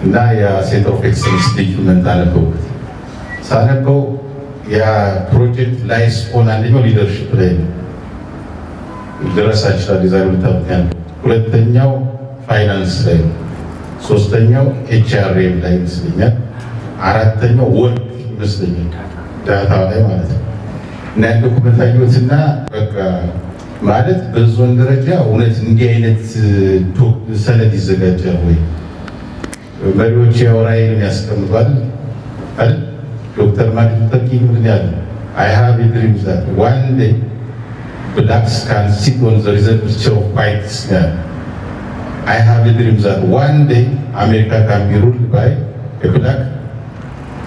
እና የሴንተር ኦፍ ኤክሰለንስ ዶክመንት አነበብኩት። ሳነበው የፕሮጀክት ላይስ ኦን አንደኛው ሊደርሽፕ ላይ ነው ደረሳችኋል። ዲዛይን ልታውቁኛል። ሁለተኛው ፋይናንስ ላይ ነው። ሶስተኛው ኤችአርኤም ላይ ይመስለኛል። አራተኛው ወርክ ይመስለኛል ዳታ ላይ ማለት ነው። እና ዶክመንት አየሁትና በቃ ማለት በዞን ደረጃ እውነት እንዲህ አይነት ሰነድ ይዘጋጃል ወይ? መሪዎች ያወራይን ያስቀምጧል አይደል? ዶክተር ማርቲን ሉተር ኪንግ ምን ያለ I have a dream that one day blacks can sit on the reserved chair of whites. I have a dream that one day America can be ruled by a black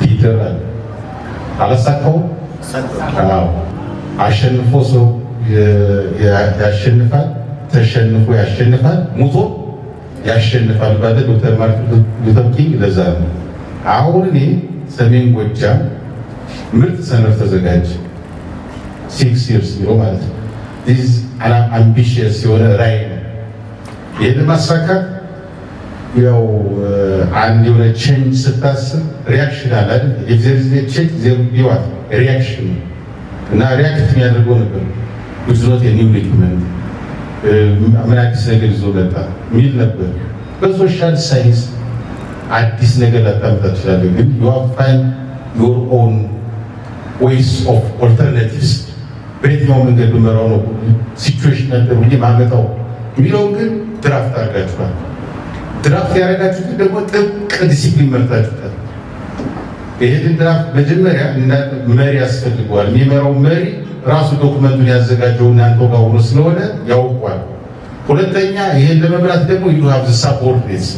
Peter. አላሳካውም። አሸንፎ ሰው ያሸንፋል፣ ተሸንፎ ያሸንፋል፣ ሙቶ ያሸንፋል ባለ ዶክተር ማርቲን ሉተር ኪንግ። ለዛ ነው አሁን እኔ ሰሜን ጎጃም ምርጥ ሰነድ ተዘጋጀ 6 years ማለት ነው። this ambitious የሆነ ራዕይ ነው። ይሄን ለማሳካት ያው አንድ የሆነ ቼንጅ ስታስብ ሪያክሽን አለ አይደል? if there is a change there will be what reaction እና ሪያክት የሚያደርገው ነበር ብዙ ነው የኒው ዶክመንት ምን አዲስ ነገር ይዞ መጣ ሚል ነበር። በሶሻል ሳይንስ አዲስ ነገር ላታመጣ ትችላለህ፣ ግን you have find your own ways of alternatives በየትኛው መንገድ ብመራው ነው ሲቹዌሽን ነበር እንጂ ማመጣው የሚለውን ግን ድራፍት አድርጋችኋል። ድራፍት ያደረጋችሁት ደግሞ ጥብቅ ዲሲፕሊን መርታችሁታል። ይሄን ድራፍት መጀመሪያ መሪ ያስፈልገዋል። የሚመራው መሪ ራሱ ዶክመንቱን ያዘጋጀው እናንተ ጋር ሆኖ ስለሆነ ያውቋል። ሁለተኛ ይሄን ለመምራት ደግሞ you have the subordinates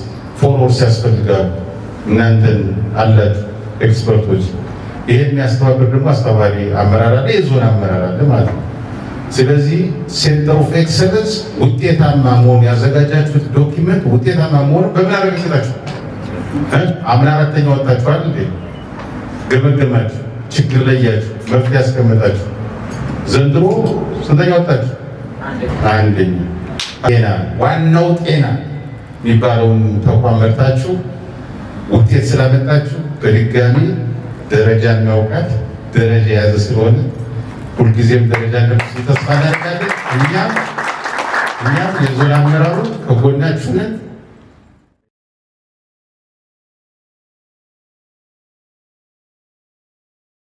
ፎሎወርስ ያስፈልጋሉ። እናንተን አላችሁ ኤክስፐርቶች። ይሄን የሚያስተባብር ደግሞ አስተባባሪ አመራር አለ፣ የዞን አመራር አለ ማለት ነው። ስለዚህ ሴንተር ኦፍ ኤክሰለንስ ውጤታማ መሆን ያዘጋጃችሁት ዶክመንት ውጤታማ መሆን በምን አረጋግጣችሁ? አምና አራተኛ ወጣችኋል እንዴ? ገመገማችሁ፣ ችግር ለያችሁ፣ መፍትሄ ያስቀመጣችሁ። ዘንድሮ ስንተኛ ወጣችሁ? አንደኛ። ጤና ዋናው ጤና የሚባለውን ተቋም መርታችሁ ውጤት ስላመጣችሁ በድጋሚ ደረጃ የሚያውቃት ደረጃ የያዘ ስለሆነ ሁልጊዜም ደረጃ እንደምትይዙ ተስፋ እናደርጋለን። እኛም የዞን አመራሩ ከጎናችሁ ነን።